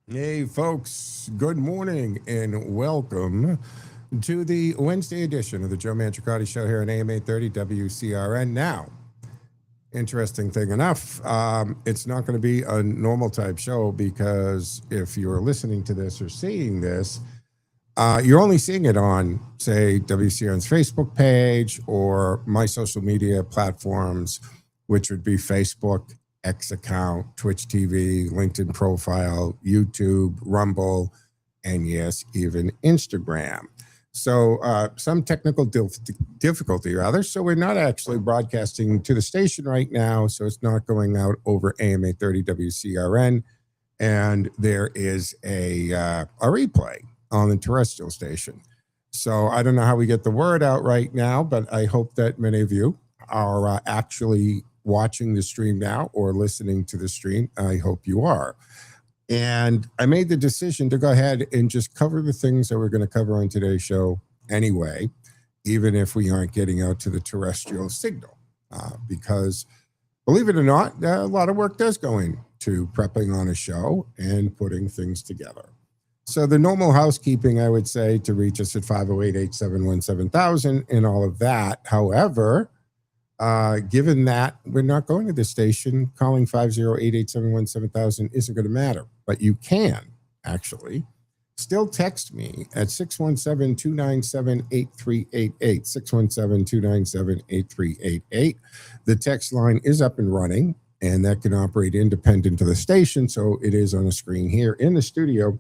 Hey, folks, good morning and welcome to the Wednesday edition of the Joe Mangiacotti Show here on AM 830 WCRN. Now, interesting thing enough, it's not going to be a normal type show because if you're listening to this or seeing this, you're only seeing it on, say, WCRN's Facebook page or my social media platforms, which would be Facebook, X account, Twitch TV, LinkedIn profile, YouTube, Rumble, and yes, even Instagram. So some technical difficulty rather. So we're not actually broadcasting to the station right now. So it's not going out over AM 830 WCRN. And there is a replay on the terrestrial station. So I don't know how we get the word out right now, but I hope that many of you are actually watching the stream now or listening to the stream. I hope you are. And I made the decision to go ahead and just cover the things that we're going to cover on today's show anyway, even if we aren't getting out to the terrestrial signal. Because believe it or not, a lot of work does go into prepping on a show and putting things together. So the normal housekeeping, I would say, to reach us at 508-871-7000 and all of that. However, given that we're not going to the station, calling 508-871-7000 isn't going to matter. But you can actually still text me at 617-297-8388, 617-297-8388. The text line is up and running, and that can operate independent of the station. So it is on a screen here in the studio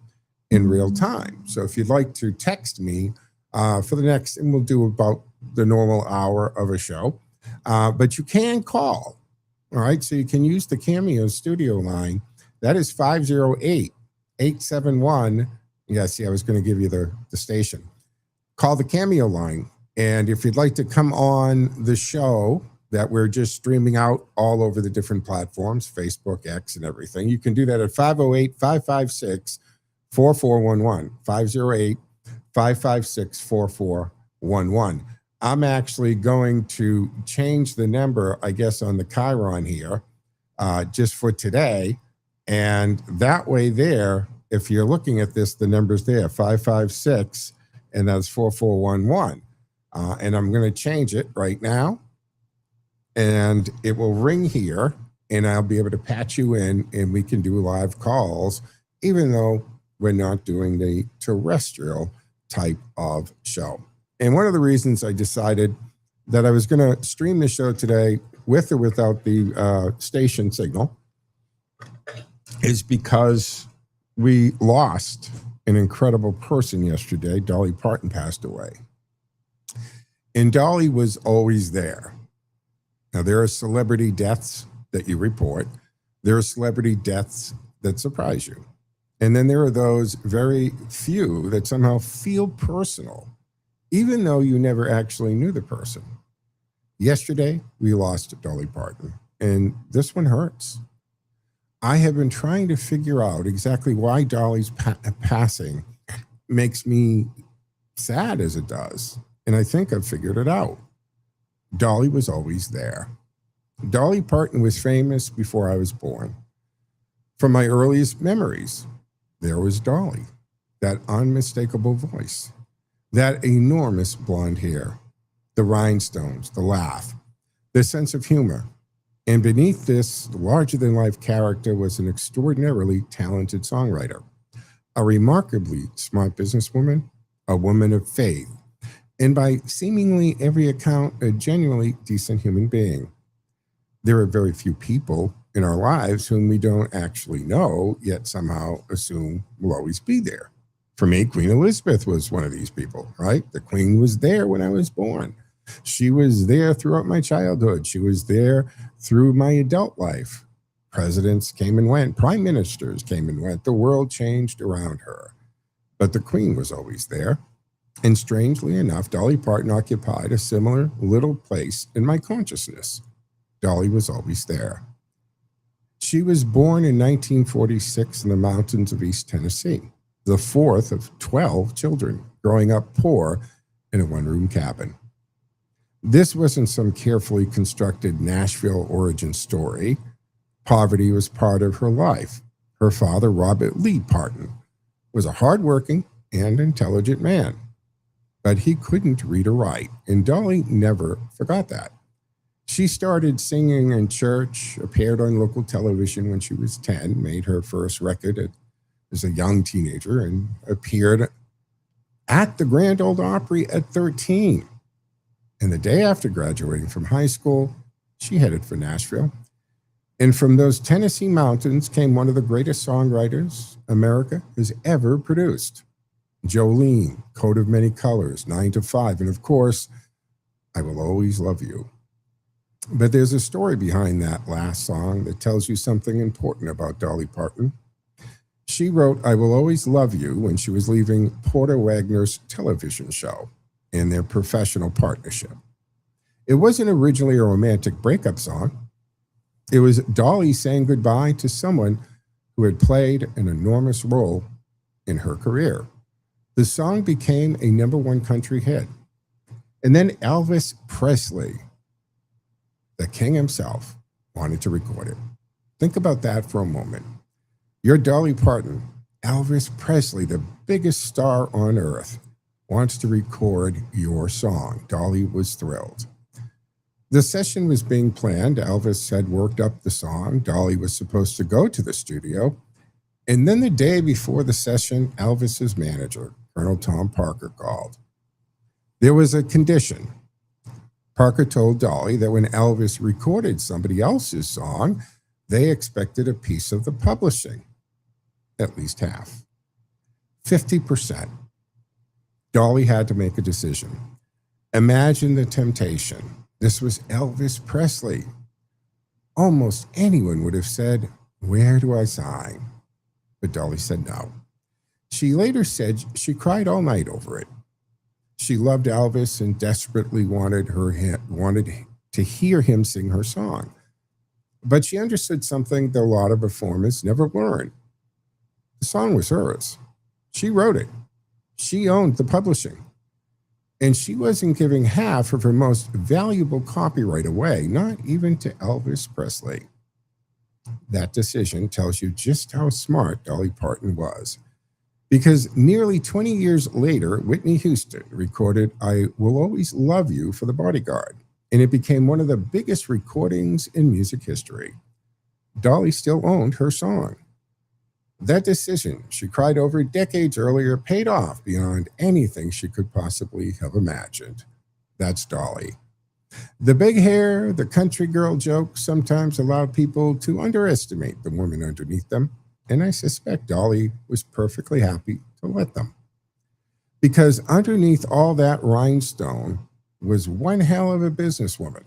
in real time. So if you'd like to text me for the next, and we'll do about the normal hour of a show, but you can call. All right. So you can use the Cameo studio line. That is 508-871. Yeah, see, I was going to give you the station. Call the Cameo line. And if you'd like to come on the show that we're just streaming out all over the different platforms, Facebook, X, and everything, you can do that at 508-556-4411, 508-556-4411. I'm actually going to change the number, I guess, on the Chiron here just for today. And that way there, if you're looking at this, the number's there, 556, and that's 4411. And I'm going to change it right now. And it will ring here, and I'll be able to patch you in, and we can do live calls, even though we're not doing the terrestrial type of show. And one of the reasons I decided that I was going to stream the show today with or without the station signal is because we lost an incredible person yesterday. Dolly Parton passed away. And Dolly was always there. Now, there are celebrity deaths that you report. There are celebrity deaths that surprise you. And then there are those very few that somehow feel personal, even though you never actually knew the person. Yesterday, we lost Dolly Parton, and this one hurts. I have been trying to figure out exactly why Dolly's passing makes me sad as it does, and I think I've figured it out. Dolly was always there. Dolly Parton was famous before I was born. From my earliest memories, there was Dolly, that unmistakable voice, that enormous blonde hair, the rhinestones, the laugh, the sense of humor. And beneath this larger-than-life character was an extraordinarily talented songwriter, a remarkably smart businesswoman, a woman of faith, and by seemingly every account, a genuinely decent human being. There are very few people in our lives whom we don't actually know, yet somehow assume will always be there. For me, Queen Elizabeth was one of these people, right? The Queen was there when I was born. She was there throughout my childhood. She was there through my adult life. Presidents came and went. Prime ministers came and went. The world changed around her. But the Queen was always there. And strangely enough, Dolly Parton occupied a similar little place in my consciousness. Dolly was always there. She was born in 1946 in the mountains of East Tennessee, the fourth of 12 children, growing up poor in a one-room cabin. This wasn't some carefully constructed Nashville origin story. Poverty was part of her life. Her father, Robert Lee Parton, was a hardworking and intelligent man, but he couldn't read or write, and Dolly never forgot that. She started singing in church, appeared on local television when she was 10, made her first record as a young teenager, and appeared at the Grand Ole Opry at 13. And the day after graduating from high school, she headed for Nashville. And from those Tennessee mountains came one of the greatest songwriters America has ever produced. Jolene, Coat of Many Colors, 9 to 5, and of course, I Will Always Love You. But there's a story behind that last song that tells you something important about Dolly Parton. She wrote I Will Always Love You when she was leaving Porter Wagner's television show in their professional partnership. It wasn't originally a romantic breakup song. It was Dolly saying goodbye to someone who had played an enormous role in her career. The song became a #1 country hit. And then Elvis Presley, the king himself, wanted to record it. Think about that for a moment. You're Dolly Parton. Elvis Presley, the biggest star on earth, wants to record your song. Dolly was thrilled. The session was being planned. Elvis had worked up the song. Dolly was supposed to go to the studio. And then the day before the session, Elvis's manager, Colonel Tom Parker, called. There was a condition. Parker told Dolly that when Elvis recorded somebody else's song, they expected a piece of the publishing, at least half, 50%. Dolly had to make a decision. Imagine the temptation. This was Elvis Presley. Almost anyone would have said, "Where do I sign?" But Dolly said no. She later said she cried all night over it. She loved Elvis and desperately wanted to hear him sing her song. But she understood something that a lot of performers never learn. The song was hers. She wrote it. She owned the publishing. And she wasn't giving half of her most valuable copyright away, not even to Elvis Presley. That decision tells you just how smart Dolly Parton was. Because nearly 20 years later, Whitney Houston recorded I Will Always Love You for The Bodyguard, and it became one of the biggest recordings in music history. Dolly still owned her song. That decision she cried over decades earlier paid off beyond anything she could possibly have imagined. That's Dolly. The big hair, the country girl joke sometimes allowed people to underestimate the woman underneath them, and I suspect Dolly was perfectly happy to let them. Because underneath all that rhinestone was one hell of a businesswoman.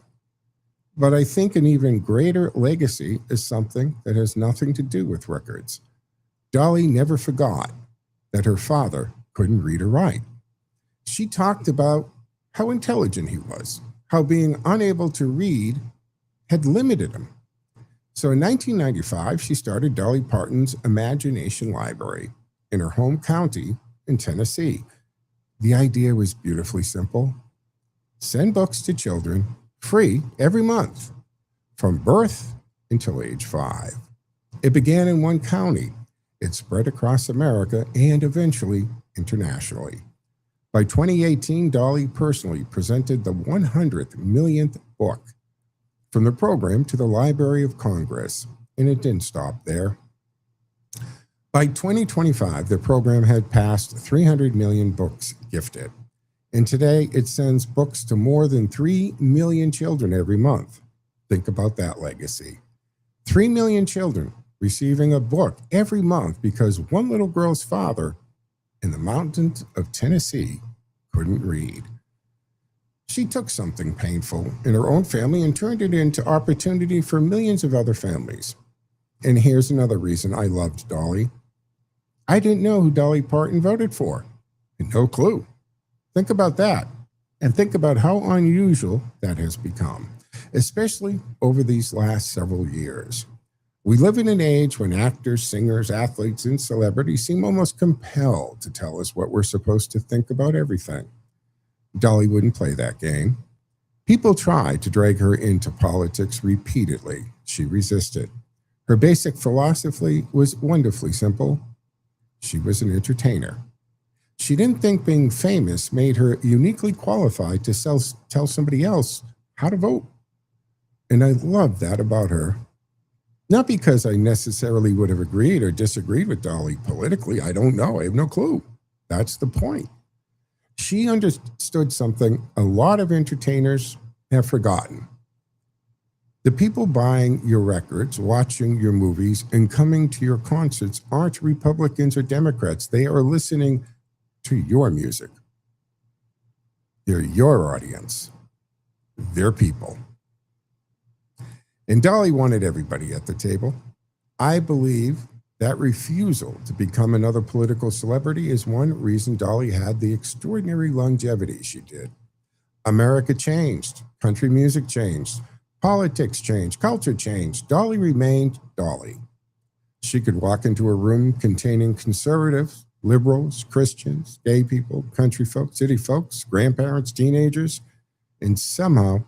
But I think an even greater legacy is something that has nothing to do with records. Dolly never forgot that her father couldn't read or write. She talked about how intelligent he was, how being unable to read had limited him. So in 1995, she started Dolly Parton's Imagination Library in her home county in Tennessee. The idea was beautifully simple. Send books to children free every month from birth until age 5. It began in one county. It spread across America and eventually internationally. By 2018, Dolly personally presented the 100th millionth book from the program to the Library of Congress, and it didn't stop there. By 2025, the program had passed 300 million books gifted, and today it sends books to more than 3 million children every month. Think about that legacy. 3 million children receiving a book every month because one little girl's father in the mountains of Tennessee couldn't read. She took something painful in her own family and turned it into opportunity for millions of other families. And here's another reason I loved Dolly. I didn't know who Dolly Parton voted for. No clue. Think about that. And think about how unusual that has become, especially over these last several years. We live in an age when actors, singers, athletes, and celebrities seem almost compelled to tell us what we're supposed to think about everything. Dolly wouldn't play that game. People tried to drag her into politics repeatedly. She resisted. Her basic philosophy was wonderfully simple. She was an entertainer. She didn't think being famous made her uniquely qualified to tell somebody else how to vote. And I love that about her. Not because I necessarily would have agreed or disagreed with Dolly politically. I don't know. I have no clue. That's the point. She understood something a lot of entertainers have forgotten. The people buying your records, watching your movies, and coming to your concerts aren't Republicans or Democrats. They are listening to your music. They're your audience. They're people. And Dolly wanted everybody at the table. I believe that refusal to become another political celebrity is one reason Dolly had the extraordinary longevity she did. America changed. Country music changed. Politics changed. Culture changed. Dolly remained Dolly. She could walk into a room containing conservatives, liberals, Christians, gay people, country folks, city folks, grandparents, teenagers, and somehow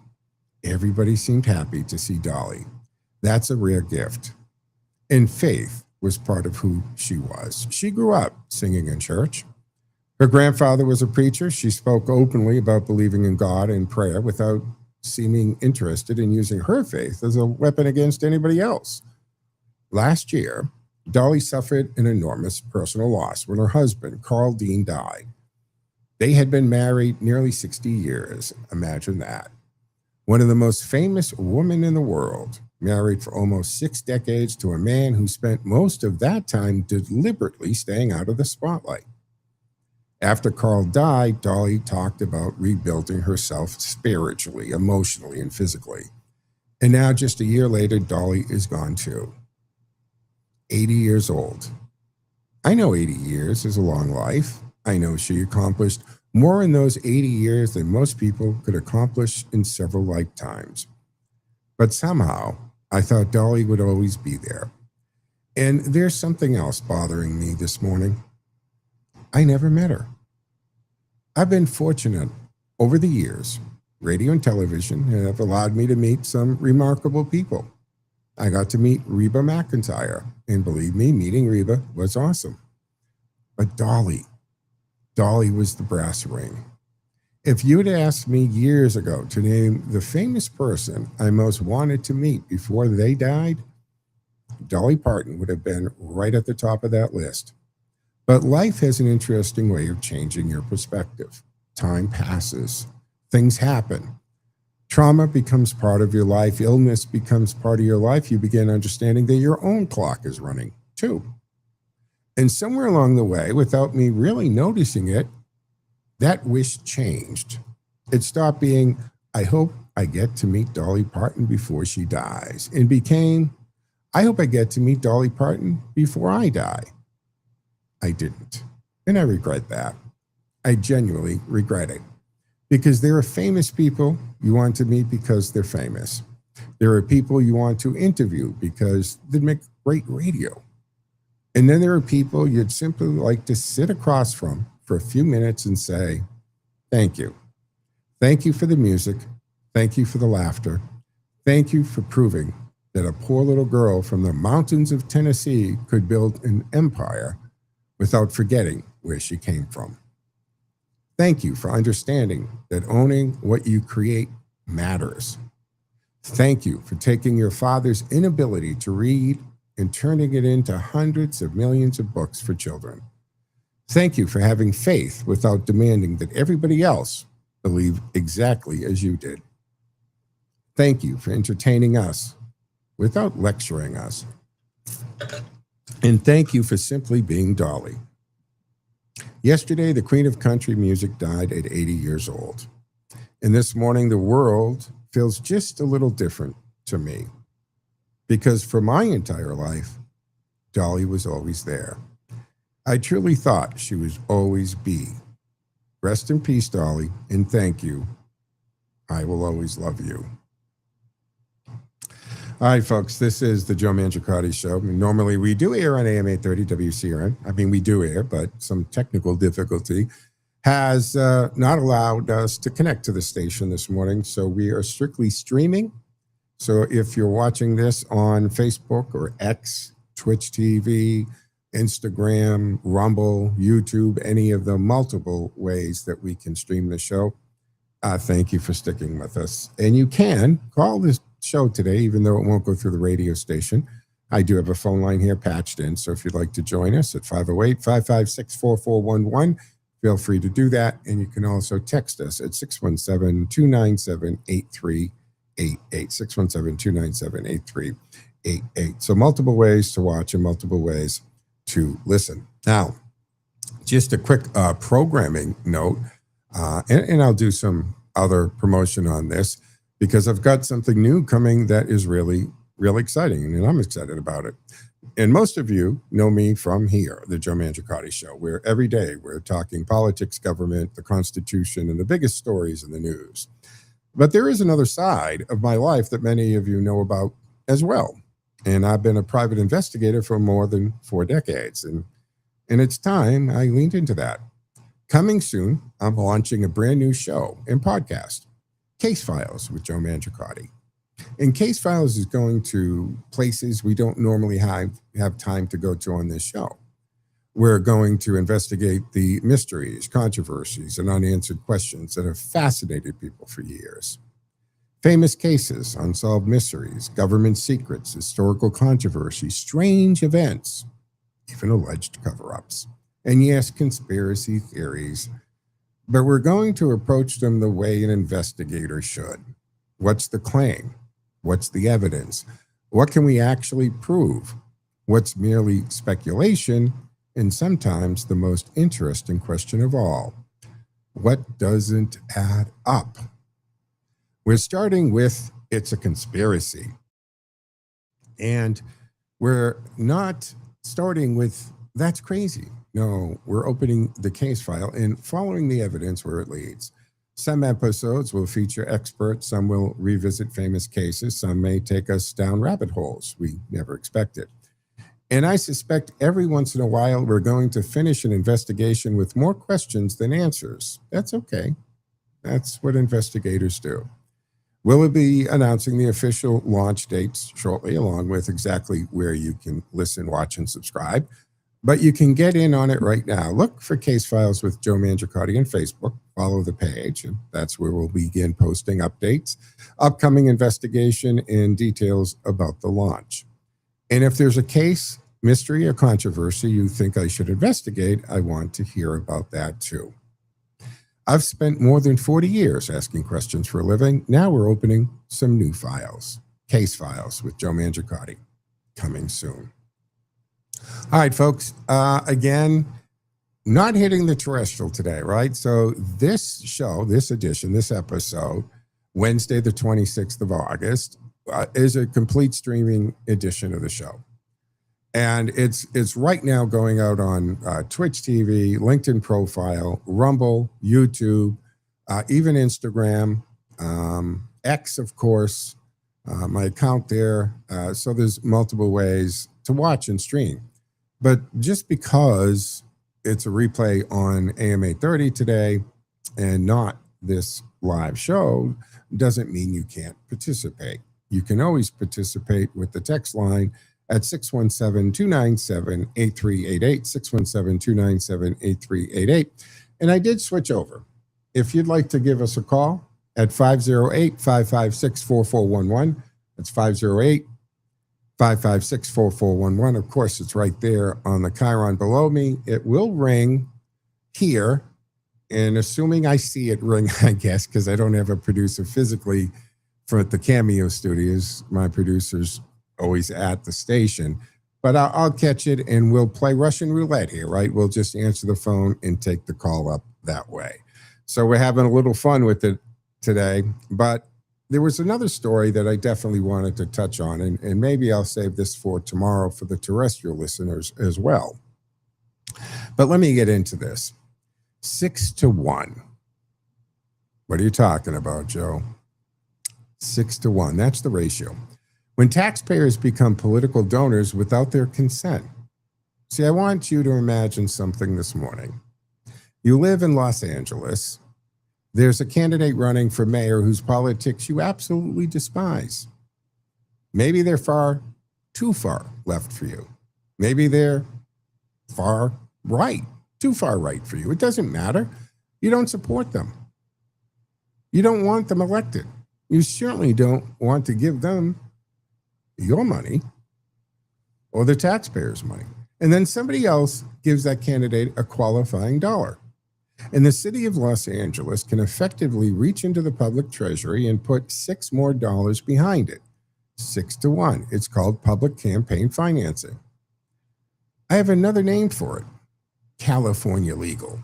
everybody seemed happy to see Dolly. That's a rare gift. And faith was part of who she was. She grew up singing in church. Her grandfather was a preacher. She spoke openly about believing in God and prayer without seeming interested in using her faith as a weapon against anybody else. Last year, Dolly suffered an enormous personal loss when her husband, Carl Dean, died. They had been married nearly 60 years. Imagine that. One of the most famous women in the world, married for almost 6 decades to a man who spent most of that time deliberately staying out of the spotlight. After Carl died, Dolly talked about rebuilding herself spiritually, emotionally, and physically. And now, just a year later, Dolly is gone too. 80 years old. I know 80 years is a long life. I know she accomplished more in those 80 years than most people could accomplish in several lifetimes. But somehow, I thought Dolly would always be there. And there's something else bothering me this morning. I never met her. I've been fortunate over the years. Radio and television have allowed me to meet some remarkable people. I got to meet Reba McEntire, and believe me, meeting Reba was awesome. But Dolly was the brass ring. If you'd asked me years ago to name the famous person I most wanted to meet before they died, Dolly Parton would have been right at the top of that list. But life has an interesting way of changing your perspective. Time passes. Things happen. Trauma becomes part of your life. Illness becomes part of your life. You begin understanding that your own clock is running too. And somewhere along the way, without me really noticing it, that wish changed. It stopped being, I hope I get to meet Dolly Parton before she dies, and became, I hope I get to meet Dolly Parton before I die. I didn't, and I regret that. I genuinely regret it, because there are famous people you want to meet because they're famous. There are people you want to interview because they make great radio. And then there are people you'd simply like to sit across from for a few minutes and say, thank you. Thank you for the music. Thank you for the laughter. Thank you for proving that a poor little girl from the mountains of Tennessee could build an empire without forgetting where she came from. Thank you for understanding that owning what you create matters. Thank you for taking your father's inability to read and turning it into hundreds of millions of books for children. Thank you for having faith without demanding that everybody else believe exactly as you did. Thank you for entertaining us without lecturing us. And thank you for simply being Dolly. Yesterday, the Queen of Country Music died at 80 years old. And this morning, the world feels just a little different to me. Because for my entire life, Dolly was always there. I truly thought she would always be. Rest in peace, Dolly, and thank you. I will always love you. All right, folks, this is the Joe Mangiacotti Show. Normally, we do air on AM 830 WCRN. I mean, we do air, but some technical difficulty has not allowed us to connect to the station this morning. So we are strictly streaming. So if you're watching this on Facebook or X, Twitch TV, Instagram, Rumble, YouTube, any of the multiple ways that we can stream the show, thank you for sticking with us. And you can call this show today, even though it won't go through the radio station. I do have a phone line here patched in. So if you'd like to join us at 508-556-4411, feel free to do that. And you can also text us at 617-297-8388, 617-297-8388. So multiple ways to watch and multiple ways to listen. Now, just a quick programming note, and I'll do some other promotion on this because I've got something new coming that is really exciting, and I'm excited about it. And most of you know me from here, the Joe Mangiacotti Show, where every day we're talking politics, government, the Constitution, and the biggest stories in the news. But there is another side of my life that many of you know about as well. And I've been a private investigator for more than 4 decades. And it's time I leaned into that. Coming soon, I'm launching a brand new show and podcast, Case Files with Joe Mangiacotti. And Case Files is going to places we don't normally have time to go to on this show. We're going to investigate the mysteries, controversies, and unanswered questions that have fascinated people for years. Famous cases, unsolved mysteries, government secrets, historical controversies, strange events, even alleged cover-ups, and yes, conspiracy theories. But we're going to approach them the way an investigator should. What's the claim? What's the evidence? What can we actually prove? What's merely speculation? And sometimes the most interesting question of all, what doesn't add up? We're starting with it's a conspiracy. And we're not starting with that's crazy. No, we're opening the case file and following the evidence where it leads. Some episodes will feature experts, some will revisit famous cases, some may take us down rabbit holes we never expected. And I suspect every once in a while we're going to finish an investigation with more questions than answers. That's okay. That's what investigators do. We'll be announcing the official launch dates shortly, along with exactly where you can listen, watch, and subscribe. But you can get in on it right now. Look for Case Files with Joe Mangiacotti on Facebook. Follow the page, and that's where we'll begin posting updates, upcoming investigation, and details about the launch. And if there's a case, mystery, or controversy you think I should investigate, I want to hear about that too. I've spent more than 40 years asking questions for a living. Now we're opening some new files. Case Files with Joe Mangiacotti, coming soon. All right, folks. Again, not hitting the terrestrial today, right? So this show, this edition, this episode, Wednesday, the 26th of August, is a complete streaming edition of the show. And it's right now going out on Twitch TV, LinkedIn profile, Rumble, YouTube, even Instagram, X, of course, my account there. So there's multiple ways to watch and stream. But just because it's a replay on AM 830 today and not this live show doesn't mean you can't participate. You can always participate with the text line at 617-297-8388, 617-297-8388. And I did switch over. If you'd like to give us a call at 508-556-4411, that's 508-556-4411. Of course, it's right there on the chyron below me. It will ring here. And assuming I see it ring, I guess, because I don't have a producer physically for the Cameo studios, my producer's always at the station. But I'll catch it and we'll play Russian roulette here, right? We'll just answer the phone and take the call up that way. So we're having a little fun with it today. But there was another story that I definitely wanted to touch on, and maybe I'll save this for tomorrow for the terrestrial listeners as well. But let me get into this. 6-1. What are you talking about, Joe? 6-1. That's the ratio. When taxpayers become political donors without their consent. See, I want you to imagine something this morning. You live in Los Angeles. There's a candidate running for mayor whose politics you absolutely despise. Maybe they're too far left for you. Maybe they're far right, too far right for you. It doesn't matter. You don't support them. You don't want them elected. You certainly don't want to give them your money or the taxpayers' money. And then somebody else gives that candidate a qualifying dollar. And the city of Los Angeles can effectively reach into the public treasury and put $6 more behind it. 6-1. It's called public campaign financing. I have another name for it, California legal.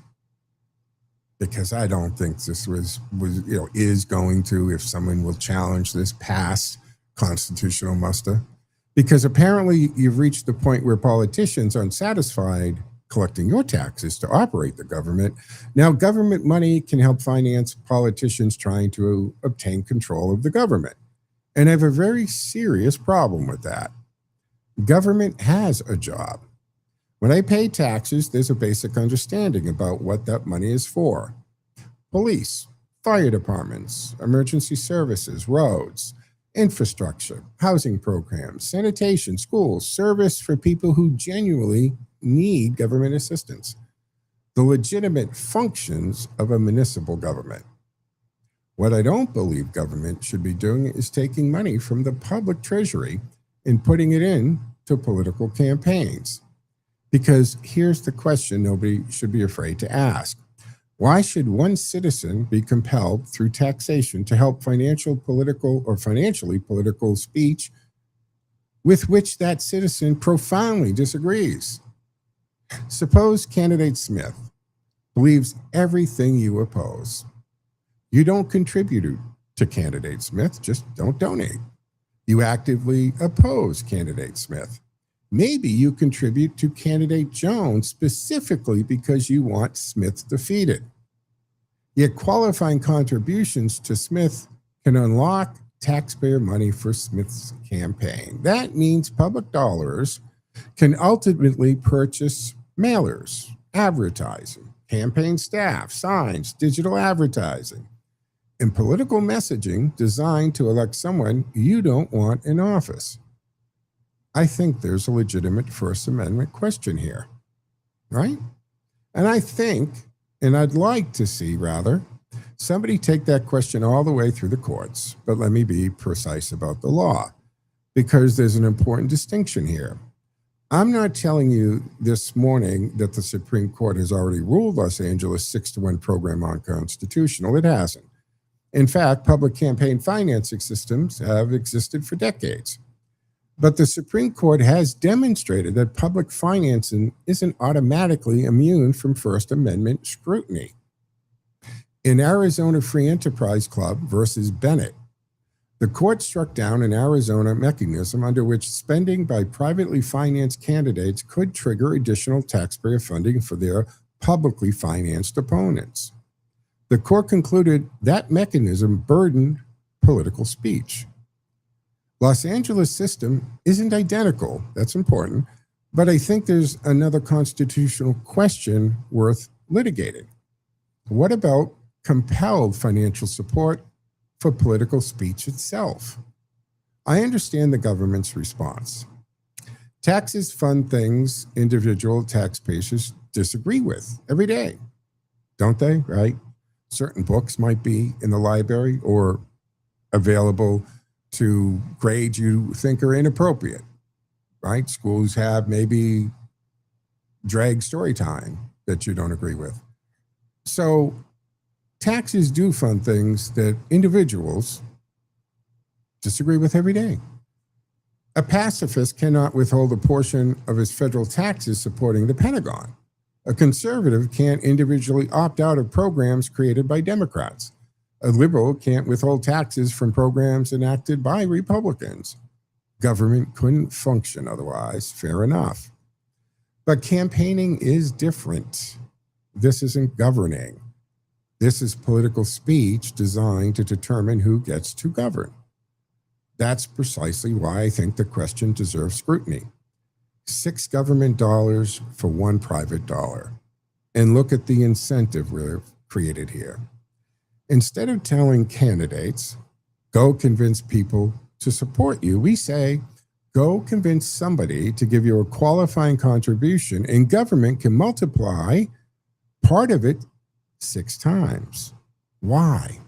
Because I don't think this is going to, if someone will challenge this, pass constitutional muster. Because apparently you've reached the point where politicians aren't satisfied collecting your taxes to operate the government. Now government money can help finance politicians trying to obtain control of the government. And I have a very serious problem with that. Government has a job. When I pay taxes, there's a basic understanding about what that money is for. Police, fire departments, emergency services, roads, infrastructure, housing programs, sanitation, schools, service for people who genuinely need government assistance. The legitimate functions of a municipal government. What I don't believe government should be doing is taking money from the public treasury and putting it into political campaigns. Because here's the question nobody should be afraid to ask. Why should one citizen be compelled through taxation to help financially political speech with which that citizen profoundly disagrees? Suppose candidate Smith believes everything you oppose. You don't contribute to candidate Smith, just don't donate. You actively oppose candidate Smith. Maybe you contribute to candidate Jones specifically because you want Smith defeated. Yet qualifying contributions to Smith can unlock taxpayer money for Smith's campaign. That means public dollars can ultimately purchase mailers, advertising, campaign staff, signs, digital advertising, and political messaging designed to elect someone you don't want in office. I think there's a legitimate First Amendment question here, right? And I think, and I'd like to see rather, somebody take that question all the way through the courts. But let me be precise about the law, because there's an important distinction here. I'm not telling you this morning that the Supreme Court has already ruled Los Angeles 6-1 program unconstitutional. It hasn't. In fact, public campaign financing systems have existed for decades. But the Supreme Court has demonstrated that public financing isn't automatically immune from First Amendment scrutiny. In Arizona Free Enterprise Club versus Bennett, the court struck down an Arizona mechanism under which spending by privately financed candidates could trigger additional taxpayer funding for their publicly financed opponents. The court concluded that mechanism burdened political speech. Los Angeles system isn't identical, that's important, but I think there's another constitutional question worth litigating. What about compelled financial support for political speech itself? I understand the government's response. Taxes fund things individual taxpayers disagree with every day, don't they, right? Certain books might be in the library or available to grades you think are inappropriate, right? Schools have maybe drag story time that you don't agree with. So taxes do fund things that individuals disagree with every day. A pacifist cannot withhold a portion of his federal taxes supporting the Pentagon. A conservative can't individually opt out of programs created by Democrats. A liberal can't withhold taxes from programs enacted by Republicans. Government couldn't function otherwise, fair enough. But campaigning is different. This isn't governing. This is political speech designed to determine who gets to govern. That's precisely why I think the question deserves scrutiny. 6 government dollars for 1 private dollar. And look at the incentive we've created here. Instead of telling candidates, go convince people to support you, we say, go convince somebody to give you a qualifying contribution, and government can multiply part of it 6 times. Why?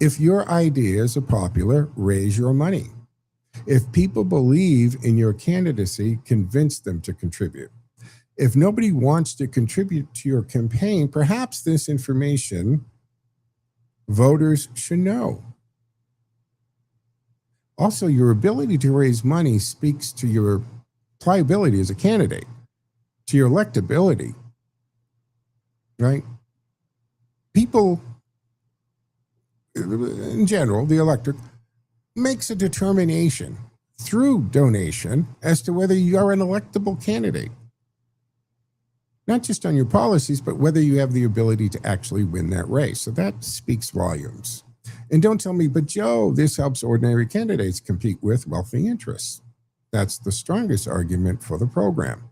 If your ideas are popular, raise your money. If people believe in your candidacy, convince them to contribute. If nobody wants to contribute to your campaign, perhaps this information voters should know. Also, your ability to raise money speaks to your pliability as a candidate, to your electability, right? People, in general, the electorate, makes a determination through donation as to whether you are an electable candidate. Not just on your policies, but whether you have the ability to actually win that race. So that speaks volumes. And don't tell me, but Joe, this helps ordinary candidates compete with wealthy interests. That's the strongest argument for the program.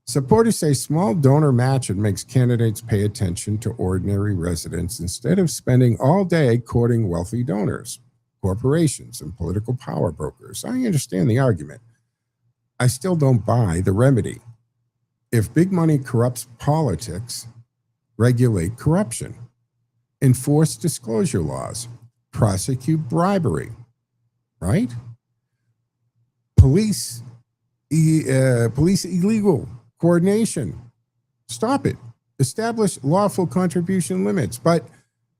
Supporters say small donor matching makes candidates pay attention to ordinary residents instead of spending all day courting wealthy donors, corporations, and political power brokers. I understand the argument. I still don't buy the remedy. If big money corrupts politics, regulate corruption. Enforce disclosure laws, prosecute bribery, right? Police illegal coordination, stop it. Establish lawful contribution limits, but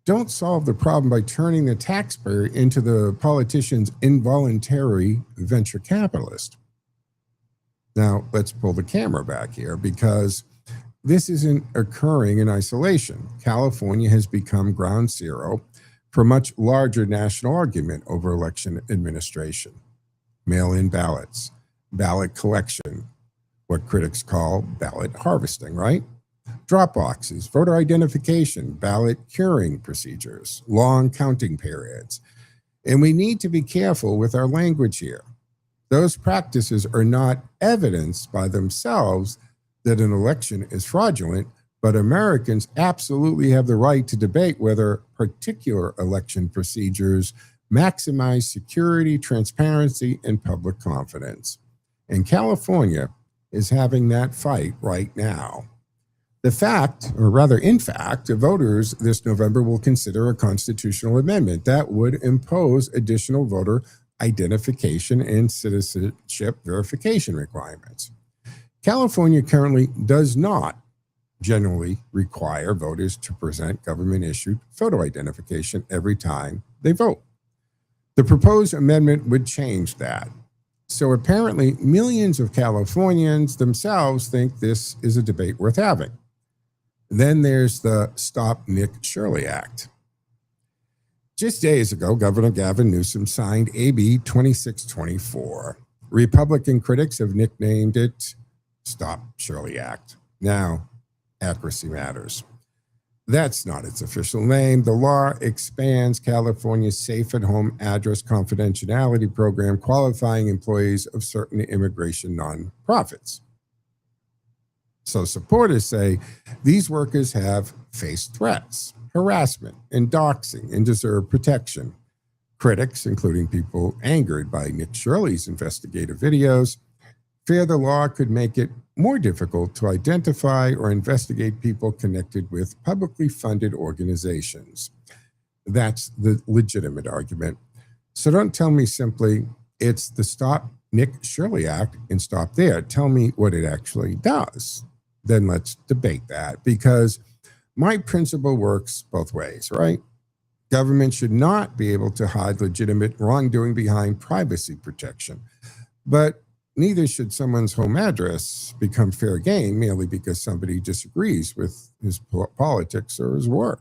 don't solve the problem by turning the taxpayer into the politician's involuntary venture capitalist. Now, let's pull the camera back here because this isn't occurring in isolation. California has become ground zero for a much larger national argument over election administration. Mail-in ballots, ballot collection, what critics call ballot harvesting, right? Drop boxes, voter identification, ballot curing procedures, long counting periods. And we need to be careful with our language here. Those practices are not evidence by themselves that an election is fraudulent, but Americans absolutely have the right to debate whether particular election procedures maximize security, transparency, and public confidence. And California is having that fight right now. The fact, or rather in fact, voters this November will consider a constitutional amendment that would impose additional voter identification and citizenship verification requirements. California currently does not generally require voters to present government-issued photo identification every time they vote. The proposed amendment would change that. So apparently, millions of Californians themselves think this is a debate worth having. Then there's the Stop Nick Shirley Act. Just days ago, Governor Gavin Newsom signed AB 2624. Republican critics have nicknamed it Stop Shirley Act. Now, accuracy matters. That's not its official name. The law expands California's safe at home address confidentiality program, qualifying employees of certain immigration nonprofits. So supporters say these workers have faced threats, harassment, and doxing, and deserve protection. Critics, including people angered by Nick Shirley's investigative videos, fear the law could make it more difficult to identify or investigate people connected with publicly funded organizations. That's the legitimate argument. So don't tell me simply it's the Stop Nick Shirley Act and stop there. Tell me what it actually does. Then let's debate that, because my principle works both ways, right? Government should not be able to hide legitimate wrongdoing behind privacy protection, but neither should someone's home address become fair game merely because somebody disagrees with his politics or his work.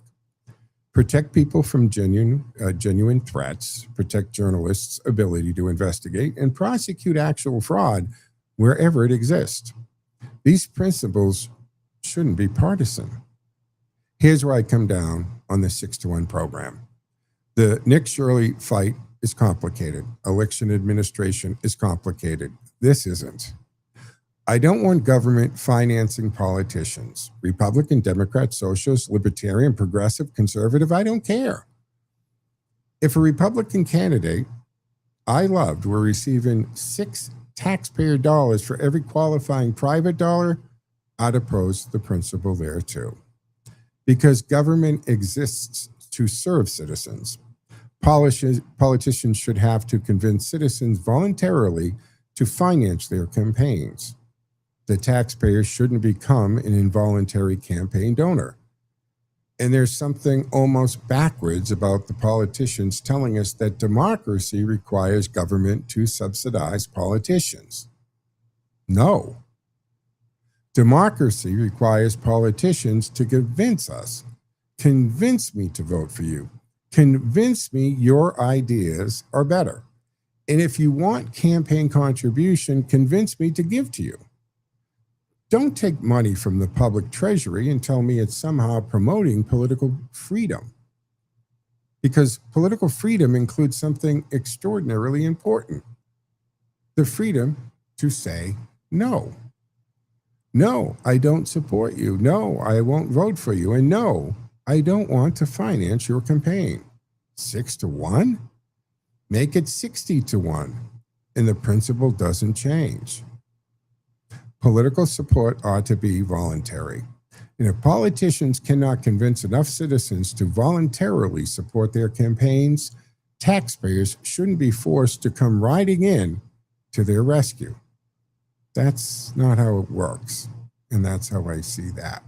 Protect people from genuine threats, protect journalists' ability to investigate, and prosecute actual fraud wherever it exists. These principles shouldn't be partisan. Here's where I come down on the 6-to-1 program. The Nick Shirley fight is complicated. Election administration is complicated. This isn't. I don't want government financing politicians. Republican, Democrat, socialist, libertarian, progressive, conservative, I don't care. If a Republican candidate I loved were receiving $6 taxpayer dollars for every qualifying private dollar, I'd oppose the principle there too. Because government exists to serve citizens. Politicians should have to convince citizens voluntarily to finance their campaigns. The taxpayer shouldn't become an involuntary campaign donor. And there's something almost backwards about the politicians telling us that democracy requires government to subsidize politicians. No. Democracy requires politicians to convince us. Convince me to vote for you. Convince me your ideas are better. And if you want campaign contribution, convince me to give to you. Don't take money from the public treasury and tell me it's somehow promoting political freedom. Because political freedom includes something extraordinarily important: the freedom to say no. No, I don't support you. No, I won't vote for you. And no, I don't want to finance your campaign. 6-1? Make it 60-1. And the principle doesn't change. Political support ought to be voluntary. And if politicians cannot convince enough citizens to voluntarily support their campaigns, taxpayers shouldn't be forced to come riding in to their rescue. That's not how it works. And that's how I see that.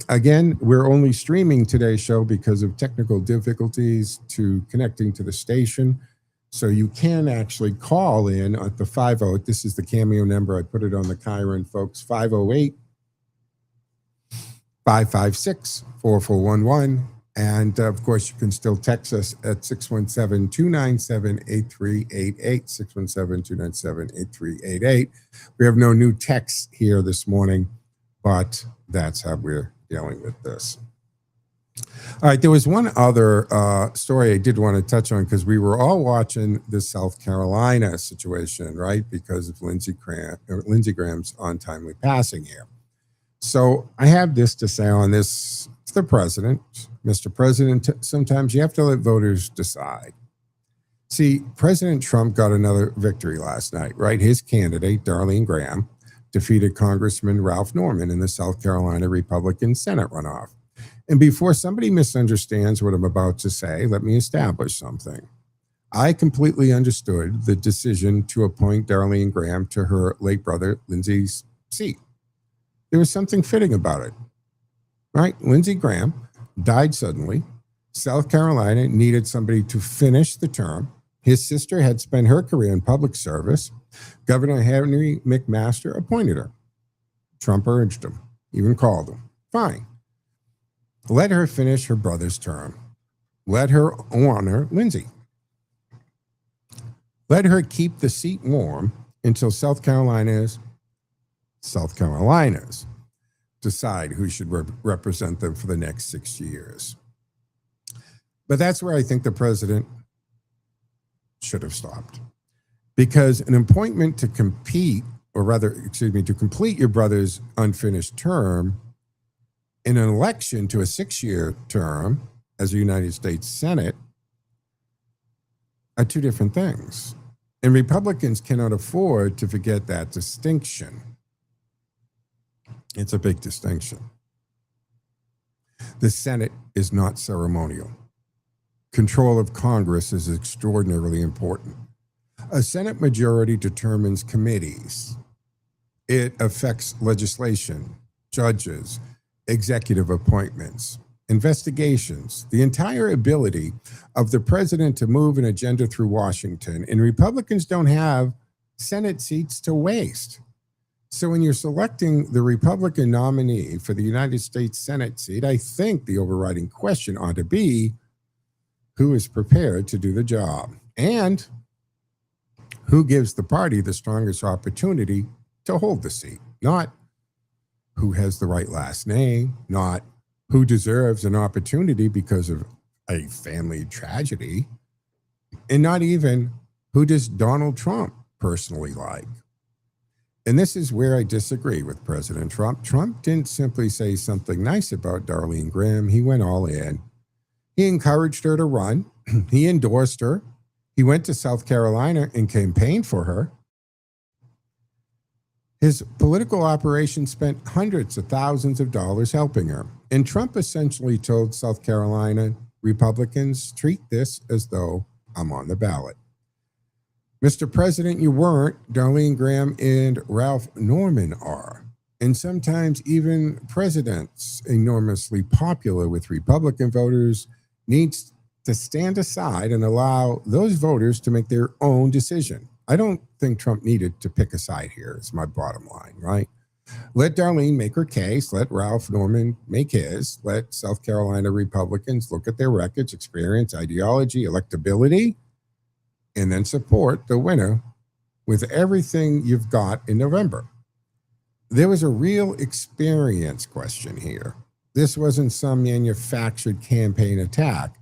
Again, we're only streaming today's show because of technical difficulties to connecting to the station. So you can actually call in at the 50. This is the Cameo number. I put it on the Chiron, folks. 508-556-4411. And of course, you can still text us at 617-297-8388, 617-297-8388. We have no new texts here this morning, but that's how we're dealing with this. All right, there was one other story I did want to touch on because we were all watching the South Carolina situation, right? Because of Lindsey Graham's untimely passing here. So I have this to say on this. It's the president. Mr. President, sometimes you have to let voters decide. See, President Trump got another victory last night, right? His candidate, Darlene Graham, defeated Congressman Ralph Norman in the South Carolina Republican Senate runoff. And before somebody misunderstands what I'm about to say, let me establish something. I completely understood the decision to appoint Darlene Graham to her late brother Lindsey's seat. There was something fitting about it, right? Lindsey Graham died suddenly. South Carolina needed somebody to finish the term. His sister had spent her career in public service. Governor Henry McMaster appointed her. Trump urged him, even called him. Fine. Let her finish her brother's term. Let her honor Lindsey. Let her keep the seat warm until South Carolina's decide who should represent them for the next 6 years. But that's where I think the president should have stopped. Because an appointment to complete your brother's unfinished term in an election to a 6-year term as a United States Senate are two different things. And Republicans cannot afford to forget that distinction. It's a big distinction. The Senate is not ceremonial. Control of Congress is extraordinarily important. A Senate majority determines committees. It affects legislation, judges, executive appointments, investigations, the entire ability of the president to move an agenda through Washington. And Republicans don't have Senate seats to waste. So when you're selecting the Republican nominee for the United States Senate seat, I think the overriding question ought to be who is prepared to do the job and who gives the party the strongest opportunity to hold the seat, not who has the right last name, not who deserves an opportunity because of a family tragedy, and not even who does Donald Trump personally like. And this is where I disagree with President Trump. Trump didn't simply say something nice about Darlene Graham. He went all in. He encouraged her to run. He endorsed her. He went to South Carolina and campaigned for her. His political operation spent hundreds of thousands of dollars helping her. And Trump essentially told South Carolina Republicans, treat this as though I'm on the ballot. Mr. President, you weren't. Darlene Graham and Ralph Norman are. And sometimes even presidents enormously popular with Republican voters needs to stand aside and allow those voters to make their own decision. I don't think Trump needed to pick a side here, is my bottom line, right? Let Darlene make her case. Let Ralph Norman make his. Let South Carolina Republicans look at their records, experience, ideology, electability, and then support the winner with everything you've got in November. There was a real experience question here. This wasn't some manufactured campaign attack.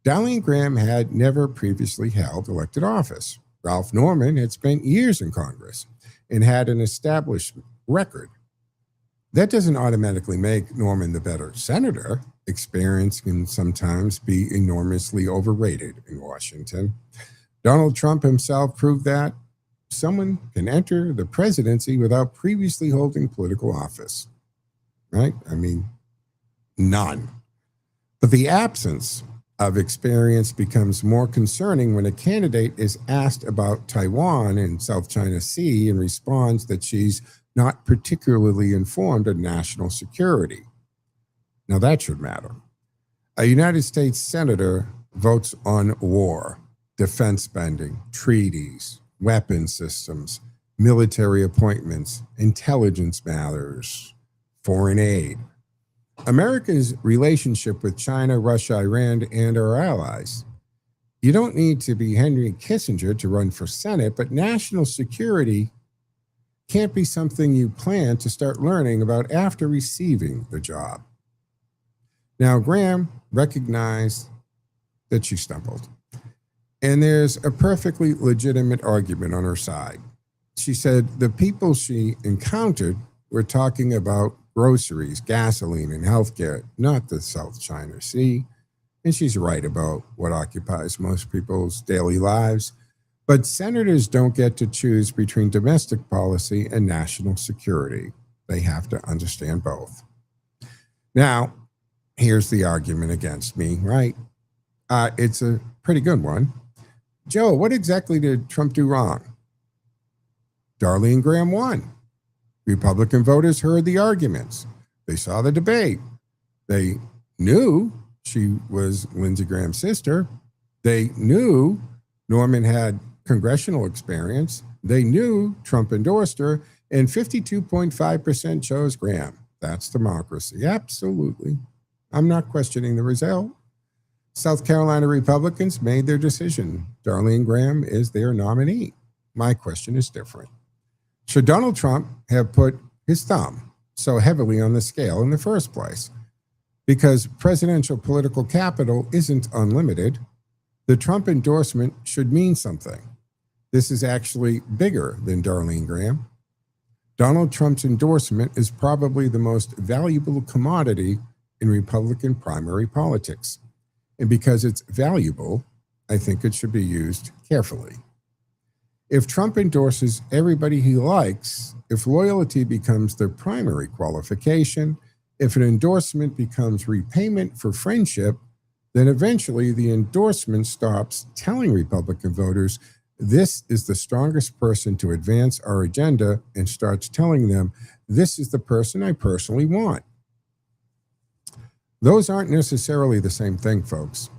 Darlene Graham had never previously held elected office. Ralph Norman had spent years in Congress and had an established record. That doesn't automatically make Norman the better senator. Experience can sometimes be enormously overrated in Washington. Donald Trump himself proved that someone can enter the presidency without previously holding political office, right? I mean, none. But the absence of experience becomes more concerning when a candidate is asked about Taiwan and South China Sea and responds that she's not particularly informed of national security. Now that should matter. A United States senator votes on war, defense spending, treaties, weapons systems, military appointments, intelligence matters, foreign aid. America's relationship with China, Russia, Iran, and our allies. You don't need to be Henry Kissinger to run for Senate, but national security can't be something you plan to start learning about after receiving the job. Now, Graham recognized that she stumbled, and there's a perfectly legitimate argument on her side. She said the people she encountered were talking about groceries, gasoline, and healthcare, not the South China Sea. And she's right about what occupies most people's daily lives. But senators don't get to choose between domestic policy and national security. They have to understand both. Now, here's the argument against me, right? It's a pretty good one. Joe, what exactly did Trump do wrong? Darlene Graham won. Republican voters heard the arguments. They saw the debate. They knew she was Lindsey Graham's sister. They knew Norman had congressional experience. They knew Trump endorsed her, and 52.5% chose Graham. That's democracy. Absolutely. I'm not questioning the result. South Carolina Republicans made their decision. Darlene Graham is their nominee. My question is different. Should Donald Trump have put his thumb so heavily on the scale in the first place? Because presidential political capital isn't unlimited, the Trump endorsement should mean something. This is actually bigger than Darlene Graham. Donald Trump's endorsement is probably the most valuable commodity in Republican primary politics. And because it's valuable, I think it should be used carefully. If Trump endorses everybody he likes, if loyalty becomes the primary qualification, if an endorsement becomes repayment for friendship, then eventually the endorsement stops telling Republican voters, this is the strongest person to advance our agenda, and starts telling them, this is the person I personally want. Those aren't necessarily the same thing, folks.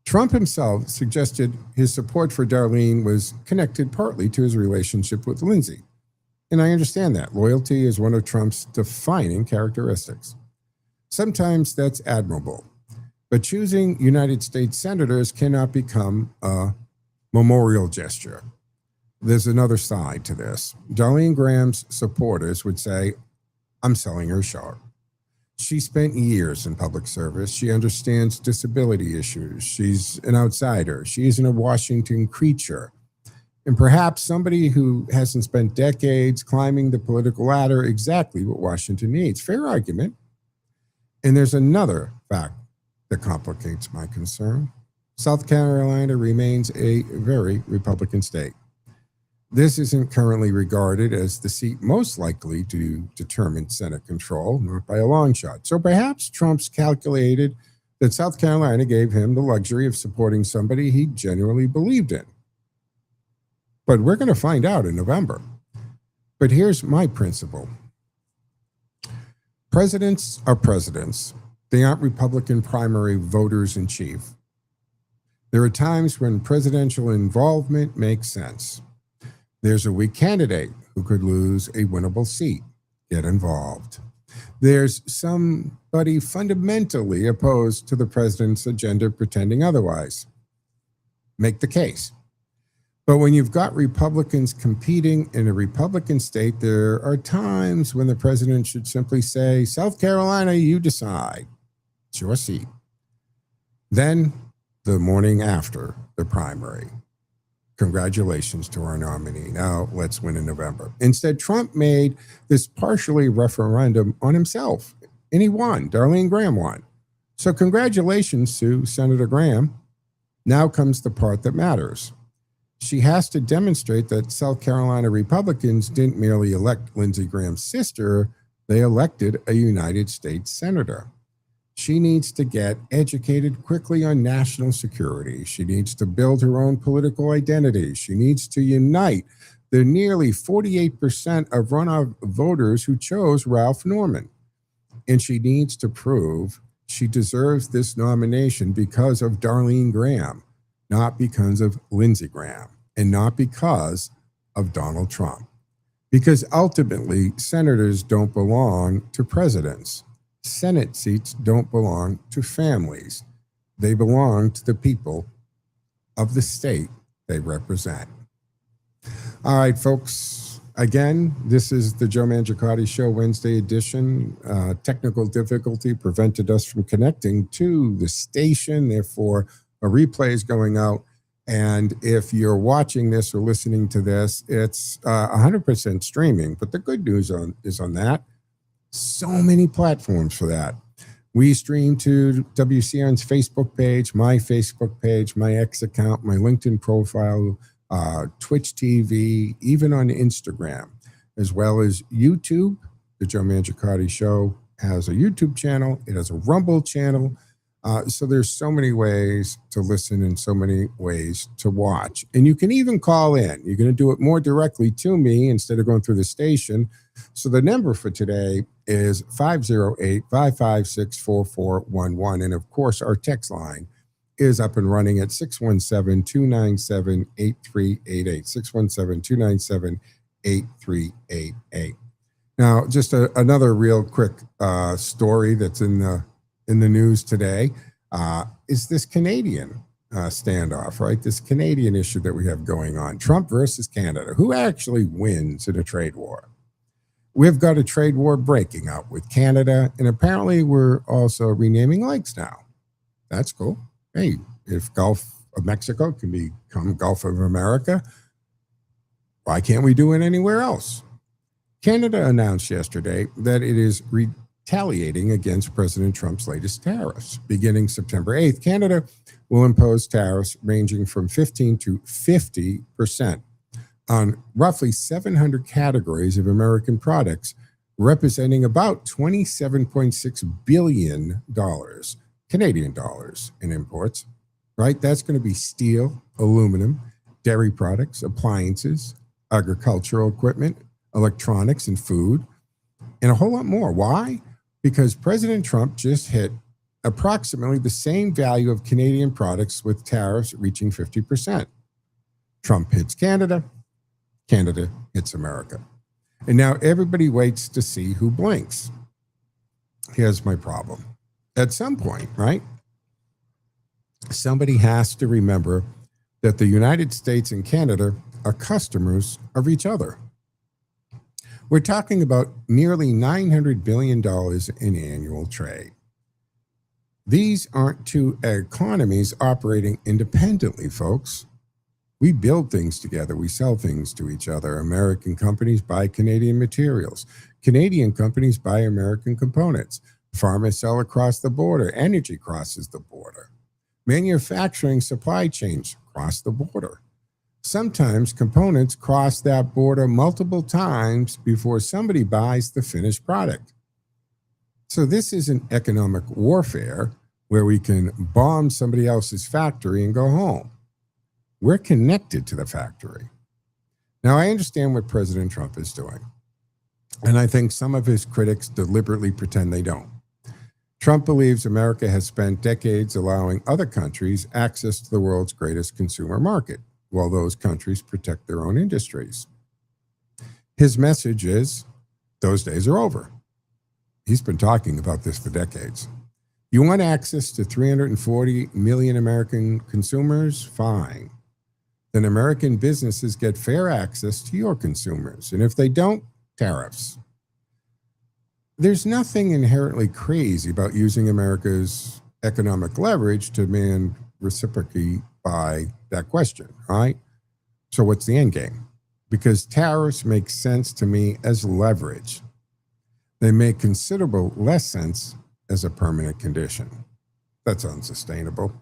Trump himself suggested his support for Darlene was connected partly to his relationship with Lindsey. And I understand that. Loyalty is one of Trump's defining characteristics. Sometimes that's admirable. But choosing United States senators cannot become a memorial gesture. There's another side to this. Darlene Graham's supporters would say, I'm selling her short. She spent years in public service. She understands disability issues. She's an outsider. She isn't a Washington creature. And perhaps somebody who hasn't spent decades climbing the political ladder exactly what Washington needs. Fair argument. And there's another fact that complicates my concern. South Carolina remains a very Republican state. This isn't currently regarded as the seat most likely to determine Senate control, not by a long shot. So perhaps Trump's calculated that South Carolina gave him the luxury of supporting somebody he genuinely believed in. But we're going to find out in November. But here's my principle. Presidents are presidents. They aren't Republican primary voters in chief. There are times when presidential involvement makes sense. There's a weak candidate who could lose a winnable seat. Get involved. There's somebody fundamentally opposed to the president's agenda pretending otherwise. Make the case. But when you've got Republicans competing in a Republican state, there are times when the president should simply say, South Carolina, you decide. It's your seat. Then the morning after the primary, congratulations to our nominee. Now let's win in November. Instead, Trump made this partially referendum on himself, and he won. Darlene Graham won. So congratulations to Senator Graham. Now comes the part that matters. She has to demonstrate that South Carolina Republicans didn't merely elect Lindsey Graham's sister, they elected a United States senator. She needs to get educated quickly on national security. She needs to build her own political identity. She needs to unite the nearly 48% of runoff voters who chose Ralph Norman. And she needs to prove she deserves this nomination because of Darlene Graham, not because of Lindsey Graham, and not because of Donald Trump. Because ultimately, senators don't belong to presidents. Senate seats don't belong to families. They belong to the people of the state they represent. All right, folks. Again, this is the Joe Mangiacotti Show Wednesday edition. Technical difficulty prevented us from connecting to the station. Therefore, a replay is going out. And if you're watching this or listening to this, it's 100% streaming. But the good news is on that. So many platforms for that. We stream to WCRN's Facebook page, my Facebook page, my X account, my LinkedIn profile, Twitch TV, even on Instagram, as well as YouTube. The Joe Mangiacotti Show has a YouTube channel. It has a Rumble channel. So there's so many ways to listen and so many ways to watch. And you can even call in. You're going to do it more directly to me instead of going through the station. So the number for today is 508-556-4411. And of course, our text line is up and running at 617-297-8388, 617-297-8388. Now, just another real quick story that's in the news today is this Canadian standoff, right? This Canadian issue that we have going on. Trump versus Canada. Who actually wins in a trade war? We've got a trade war breaking out with Canada, and apparently we're also renaming lakes now. That's cool. Hey, if Gulf of Mexico can become Gulf of America, why can't we do it anywhere else? Canada announced yesterday that it is retaliating against President Trump's latest tariffs. Beginning September 8th, Canada will impose tariffs ranging from 15 to 50% on roughly 700 categories of American products, representing about $27.6 billion, Canadian dollars in imports, right? That's going to be steel, aluminum, dairy products, appliances, agricultural equipment, electronics, and food, and a whole lot more. Why? Because President Trump just hit approximately the same value of Canadian products with tariffs reaching 50%. Trump hits Canada, Canada hits America. And now everybody waits to see who blinks. Here's my problem. At some point, right, somebody has to remember that the United States and Canada are customers of each other. We're talking about nearly $900 billion in annual trade. These aren't two economies operating independently, folks. We build things together. We sell things to each other. American companies buy Canadian materials. Canadian companies buy American components. Farmers sell across the border. Energy crosses the border. Manufacturing supply chains cross the border. Sometimes components cross that border multiple times before somebody buys the finished product. So this isn't economic warfare where we can bomb somebody else's factory and go home. We're connected to the factory. Now, I understand what President Trump is doing, and I think some of his critics deliberately pretend they don't. Trump believes America has spent decades allowing other countries access to the world's greatest consumer market, while those countries protect their own industries. His message is, those days are over. He's been talking about this for decades. You want access to 340 million American consumers? Fine. Then American businesses get fair access to your consumers. And if they don't, tariffs. There's nothing inherently crazy about using America's economic leverage to demand reciprocity by that question, right? So what's the end game? Because tariffs make sense to me as leverage. They make considerable less sense as a permanent condition. That's unsustainable.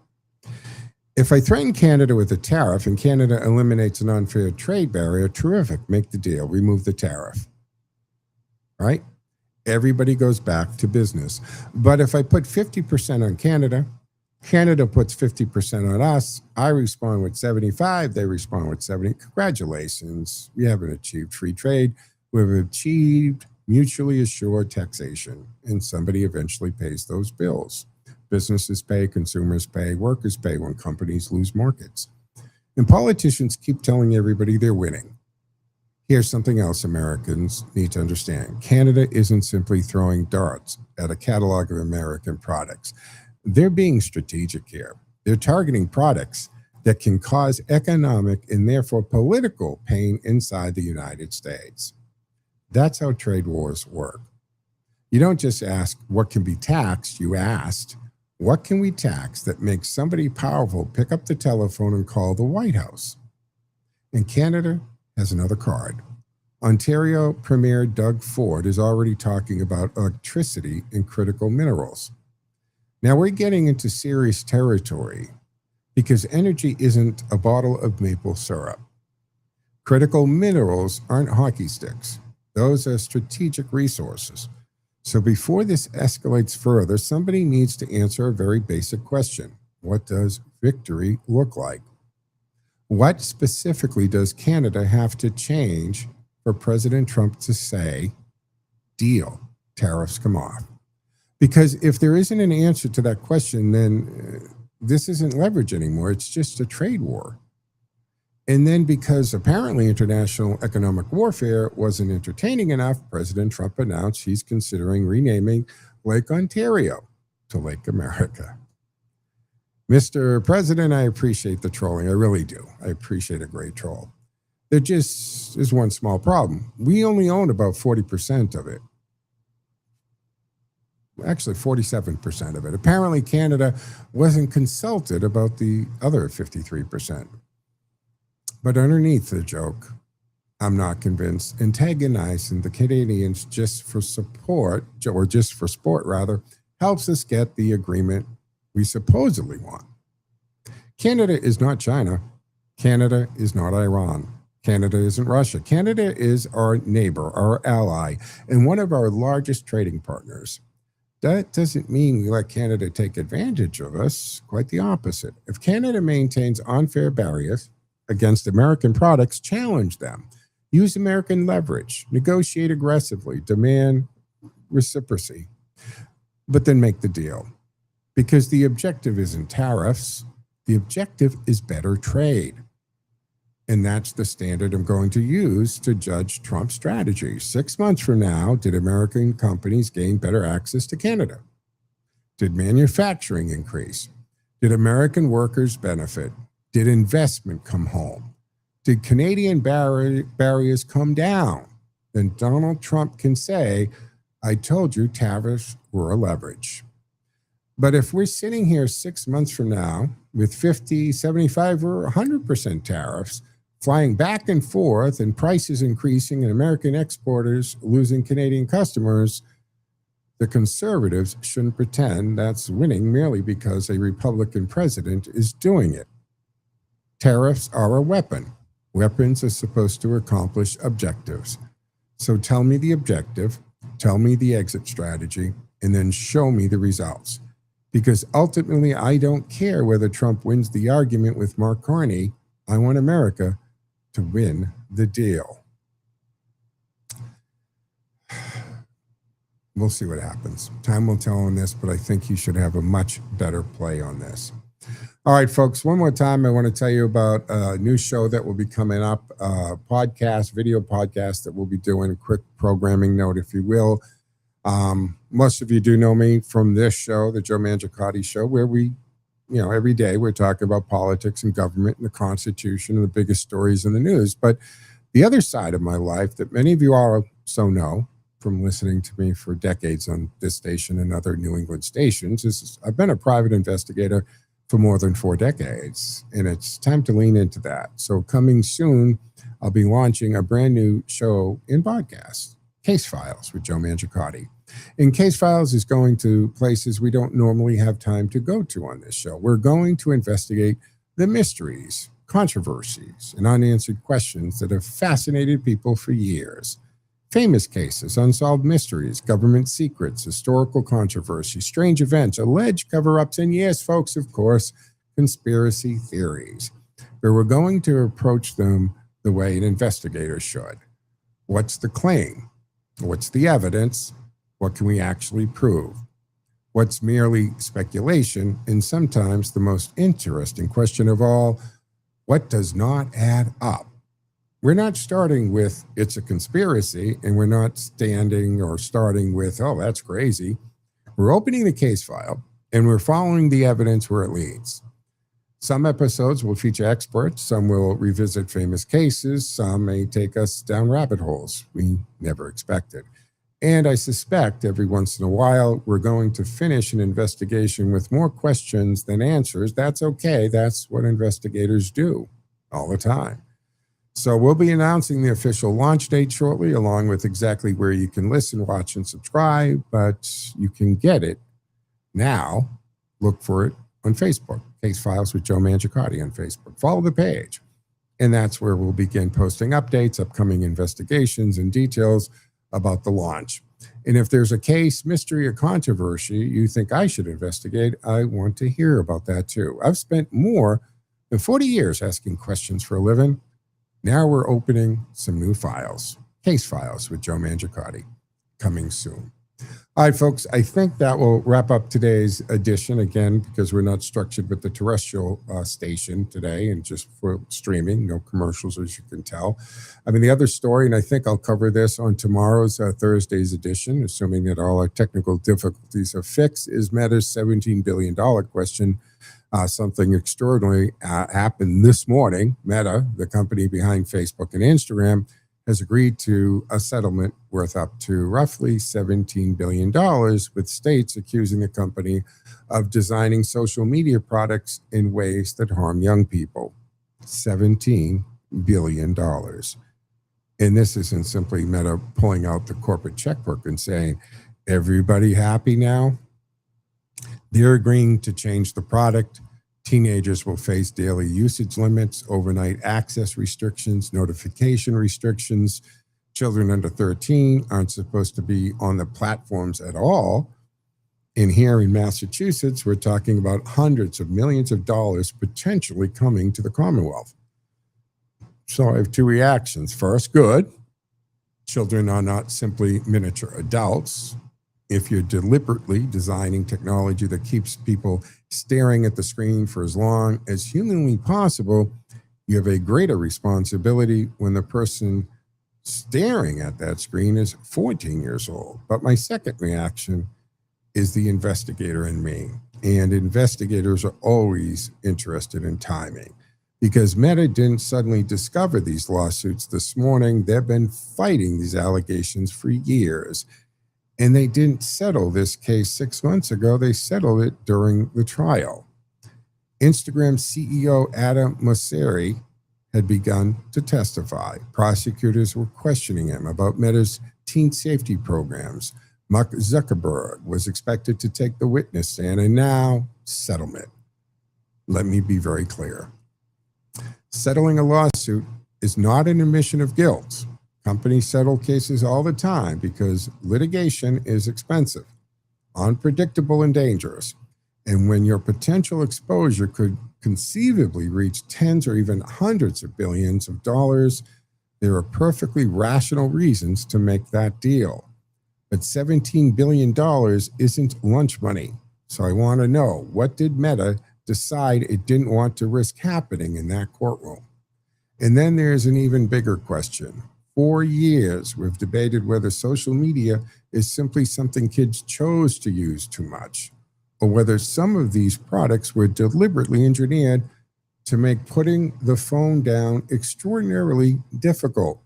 If I threaten Canada with a tariff and Canada eliminates an unfair trade barrier, terrific, make the deal, remove the tariff, right? Everybody goes back to business. But if I put 50% on Canada, Canada puts 50% on us, I respond with 75, they respond with 70. Congratulations, we haven't achieved free trade. We've achieved mutually assured taxation, and somebody eventually pays those bills. Businesses pay, consumers pay, workers pay when companies lose markets. And politicians keep telling everybody they're winning. Here's something else Americans need to understand. Canada isn't simply throwing darts at a catalog of American products. They're being strategic here. They're targeting products that can cause economic and therefore political pain inside the United States. That's how trade wars work. You don't just ask what can be taxed, you asked, what can we tax that makes somebody powerful pick up the telephone and call the White House? And Canada has another card. Ontario Premier Doug Ford is already talking about electricity and critical minerals. Now we're getting into serious territory because energy isn't a bottle of maple syrup. Critical minerals aren't hockey sticks. Those are strategic resources. So before this escalates further, somebody needs to answer a very basic question. What does victory look like? What specifically does Canada have to change for President Trump to say, deal, tariffs come off? Because if there isn't an answer to that question, then this isn't leverage anymore. It's just a trade war. And then because apparently international economic warfare wasn't entertaining enough, President Trump announced he's considering renaming Lake Ontario to Lake America. Mr. President, I appreciate the trolling. I really do. I appreciate a great troll. There just is one small problem. We only own about 40% of it. Actually, 47% of it. Apparently, Canada wasn't consulted about the other 53%. But underneath the joke, I'm not convinced, antagonizing the Canadians just for support, or just for sport rather, helps us get the agreement we supposedly want. Canada is not China. Canada is not Iran. Canada isn't Russia. Canada is our neighbor, our ally, and one of our largest trading partners. That doesn't mean we let Canada take advantage of us. Quite the opposite. If Canada maintains unfair barriers against American products, challenge them. Use American leverage. Negotiate aggressively. Demand reciprocity. But then make the deal. Because the objective isn't tariffs. The objective is better trade. And that's the standard I'm going to use to judge Trump's strategy. 6 months from now, did American companies gain better access to Canada? Did manufacturing increase? Did American workers benefit? Did investment come home? Did Canadian barriers come down? Then Donald Trump can say, I told you tariffs were a leverage. But if we're sitting here 6 months from now with 50, 75, or 100% tariffs, flying back and forth and prices increasing and American exporters losing Canadian customers, The conservatives shouldn't pretend that's winning merely because a Republican president is doing it. Tariffs are a weapon. Weapons are supposed to accomplish objectives. So tell me the objective, tell me the exit strategy, and then show me the results. Because ultimately, I don't care whether Trump wins the argument with Mark Carney. I want America to win the deal. We'll see what happens. Time will tell on this, but I think you should have a much better play on this. All right, folks, one more time, I want to tell you about a new show that will be coming up, video podcast that we'll be doing, a quick programming note, if you will. Most of you do know me from this show, the Joe Mangiacotti Show, where we, every day we're talking about politics and government and the Constitution and the biggest stories in the news. But the other side of my life that many of you also know from listening to me for decades on this station and other New England stations is I've been a private investigator for more than 4 decades, and it's time to lean into that. So coming soon, I'll be launching a brand new show in podcast, Case Files with Joe Mangiacotti. And Case Files is going to places we don't normally have time to go to on this show. We're going to investigate the mysteries, controversies, and unanswered questions that have fascinated people for years. Famous cases, unsolved mysteries, government secrets, historical controversies, strange events, alleged cover-ups, and yes, folks, of course, conspiracy theories. But we're going to approach them the way an investigator should. What's the claim? What's the evidence? What can we actually prove? What's merely speculation? And sometimes the most interesting question of all, what does not add up? We're not starting with, it's a conspiracy, and we're not starting with, oh, that's crazy. We're opening the case file, and we're following the evidence where it leads. Some episodes will feature experts, some will revisit famous cases, some may take us down rabbit holes we never expected. And I suspect every once in a while, we're going to finish an investigation with more questions than answers. That's okay. That's what investigators do all the time. So we'll be announcing the official launch date shortly, along with exactly where you can listen, watch, and subscribe, but you can get it now. Look for it on Facebook, Case Files with Joe Mangiacotti on Facebook. Follow the page, and that's where we'll begin posting updates, upcoming investigations, and details about the launch. And if there's a case, mystery, or controversy you think I should investigate, I want to hear about that too. I've spent more than 40 years asking questions for a living. Now we're opening some new files. Case Files with Joe Mangiacotti, coming soon. All right, folks, I think that will wrap up today's edition, again, because we're not structured with the terrestrial station today and just for streaming, no commercials, as you can tell. I mean, the other story, and I think I'll cover this on tomorrow's Thursday's edition, assuming that all our technical difficulties are fixed, is Meta's $17 billion question. Something extraordinary happened this morning. Meta, the company behind Facebook and Instagram, has agreed to a settlement worth up to roughly $17 billion, with states accusing the company of designing social media products in ways that harm young people. $17 billion. And this isn't simply Meta pulling out the corporate checkbook and saying, everybody happy now? They're agreeing to change the product. Teenagers will face daily usage limits, overnight access restrictions, notification restrictions. Children under 13 aren't supposed to be on the platforms at all. And here in Massachusetts, we're talking about hundreds of millions of dollars potentially coming to the Commonwealth. So I have 2 reactions. First, good. Children are not simply miniature adults. If you're deliberately designing technology that keeps people staring at the screen for as long as humanly possible, you have a greater responsibility when the person staring at that screen is 14 years old. But my second reaction is the investigator in me. And investigators are always interested in timing, because Meta didn't suddenly discover these lawsuits this morning. They've been fighting these allegations for years. And they didn't settle this case 6 months ago. They settled it during the trial. Instagram CEO Adam Mosseri had begun to testify. Prosecutors were questioning him about Meta's teen safety programs, Mark Zuckerberg was expected to take the witness stand, and now settlement. Let me be very clear. Settling a lawsuit is not an admission of guilt. Companies settle cases all the time because litigation is expensive, unpredictable, and dangerous. And when your potential exposure could conceivably reach tens or even hundreds of billions of dollars, there are perfectly rational reasons to make that deal. But $17 billion isn't lunch money. So I want to know, what did Meta decide it didn't want to risk happening in that courtroom? And then there's an even bigger question. For years, we've debated whether social media is simply something kids chose to use too much, or whether some of these products were deliberately engineered to make putting the phone down extraordinarily difficult.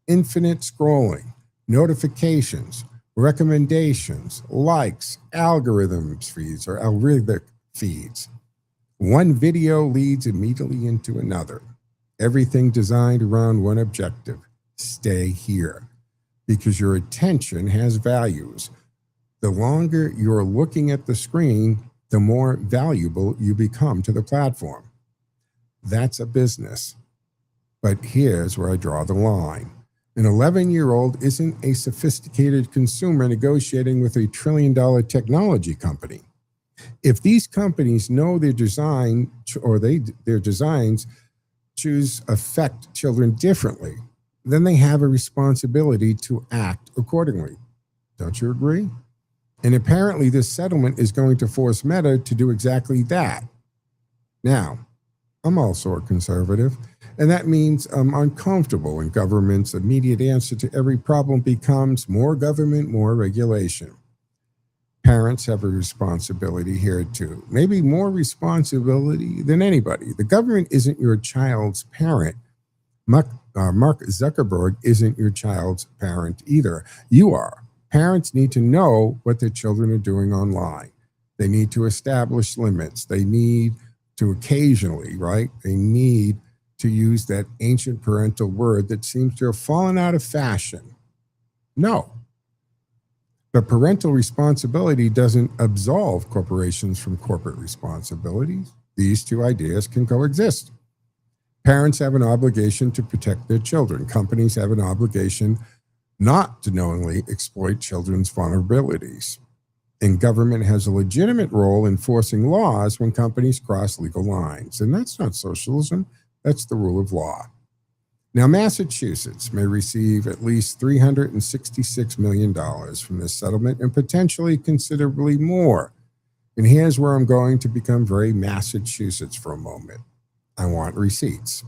Infinite scrolling, notifications, recommendations, likes, algorithms feeds, or algorithmic feeds. One video leads immediately into another. Everything designed around one objective: stay here, because your attention has values. The longer you're looking at the screen, the more valuable you become to the platform. That's a business. But here's where I draw the line. An 11-year-old isn't a sophisticated consumer negotiating with a trillion-dollar technology company. If these companies know their design or their designs choose affect children differently, then they have a responsibility to act accordingly. Don't you agree? And apparently this settlement is going to force Meta to do exactly that. Now, I'm also a conservative, and that means I'm uncomfortable when government's immediate answer to every problem becomes more government, more regulation. Parents have a responsibility here too, maybe more responsibility than anybody. The government isn't your child's parent. Mark Zuckerberg isn't your child's parent either. You are. Parents need to know what their children are doing online. They need to establish limits. They need to occasionally, right? They need to use that ancient parental word that seems to have fallen out of fashion. No. But parental responsibility doesn't absolve corporations from corporate responsibilities. These two ideas can coexist. Parents have an obligation to protect their children. Companies have an obligation not to knowingly exploit children's vulnerabilities. And government has a legitimate role in enforcing laws when companies cross legal lines. And that's not socialism, that's the rule of law. Now, Massachusetts may receive at least $366 million from this settlement and potentially considerably more. And here's where I'm going to become very Massachusetts for a moment. I want receipts.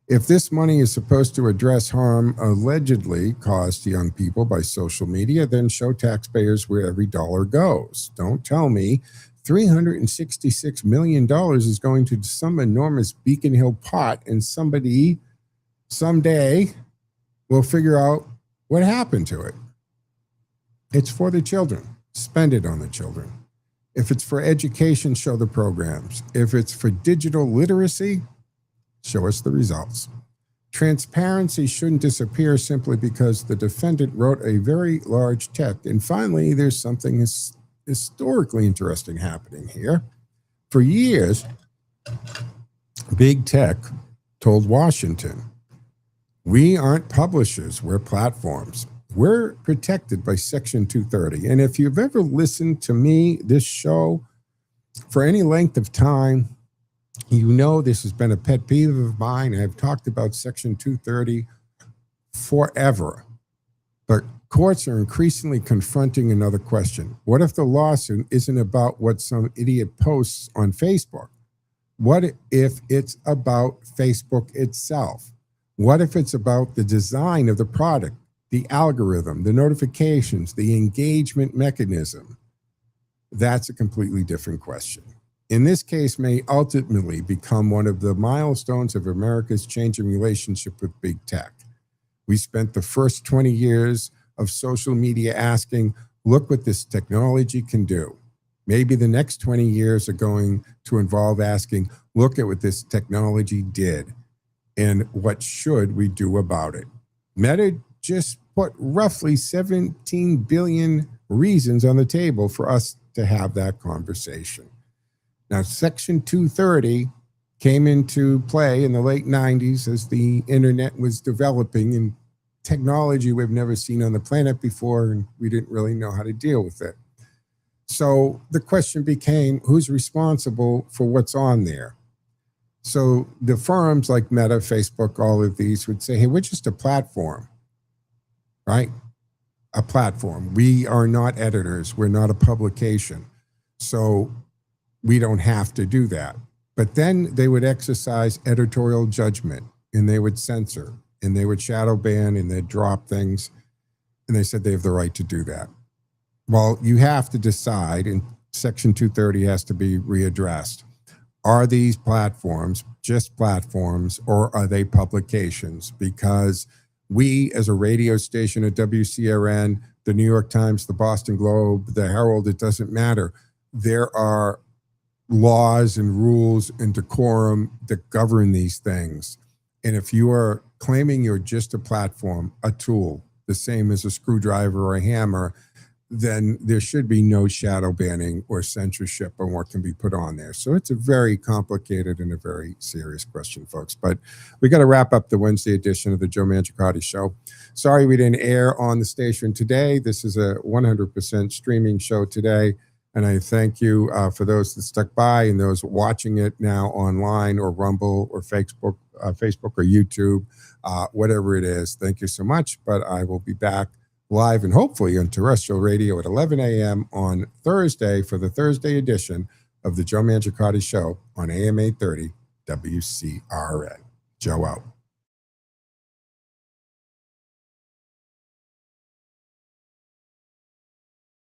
If this money is supposed to address harm allegedly caused to young people by social media, then show taxpayers where every dollar goes. Don't tell me $366 million is going to some enormous Beacon Hill pot and somebody someday will figure out what happened to it. It's for the children. Spend it on the children. If it's for education, show the programs. If it's for digital literacy, show us the results. Transparency shouldn't disappear simply because the defendant wrote a very large check. And finally, there's something historically interesting happening here. For years, big tech told Washington, we aren't publishers, we're platforms. We're protected by Section 230. And if you've ever listened to me, this show, for any length of time, you know this has been a pet peeve of mine. I've talked about Section 230 forever. But courts are increasingly confronting another question. What if the lawsuit isn't about what some idiot posts on Facebook? What if it's about Facebook itself? What if it's about the design of the product, the algorithm, the notifications, the engagement mechanism? That's a completely different question. In this case, may ultimately become one of the milestones of America's changing relationship with big tech. We spent the first 20 years of social media asking, look what this technology can do. Maybe the next 20 years are going to involve asking, look at what this technology did and what should we do about it. Meta just put roughly 17 billion reasons on the table for us to have that conversation. Now, Section 230 came into play in the late 90s as the internet was developing and technology we've never seen on the planet before, and we didn't really know how to deal with it. So the question became, who's responsible for what's on there? So the firms like Meta, Facebook, all of these would say, hey, we're just a platform, right? A platform. We are not editors. We're not a publication. So we don't have to do that. But then they would exercise editorial judgment, and they would censor, and they would shadow ban, and they'd drop things. And they said they have the right to do that. Well, you have to decide, and Section 230 has to be readdressed. Are these platforms just platforms, or are they publications? Because we, as a radio station at WCRN, the New York Times, the Boston Globe, the Herald, it doesn't matter. There are laws and rules and decorum that govern these things. And if you are claiming you're just a platform, a tool, the same as a screwdriver or a hammer, then there should be no shadow banning or censorship on what can be put on there. So it's a very complicated and a very serious question, folks. But we got to wrap up the Wednesday edition of the Joe Mangiacotti Show. Sorry we didn't air on the station today. This is a 100% streaming show today. And I thank you for those that stuck by and those watching it now online or Rumble or Facebook or YouTube, whatever it is. Thank you so much. But I will be back live and hopefully on terrestrial radio at 11 a.m. on Thursday for the Thursday edition of the Joe Mangiacotti Show on AM 830 WCRN. Joe out.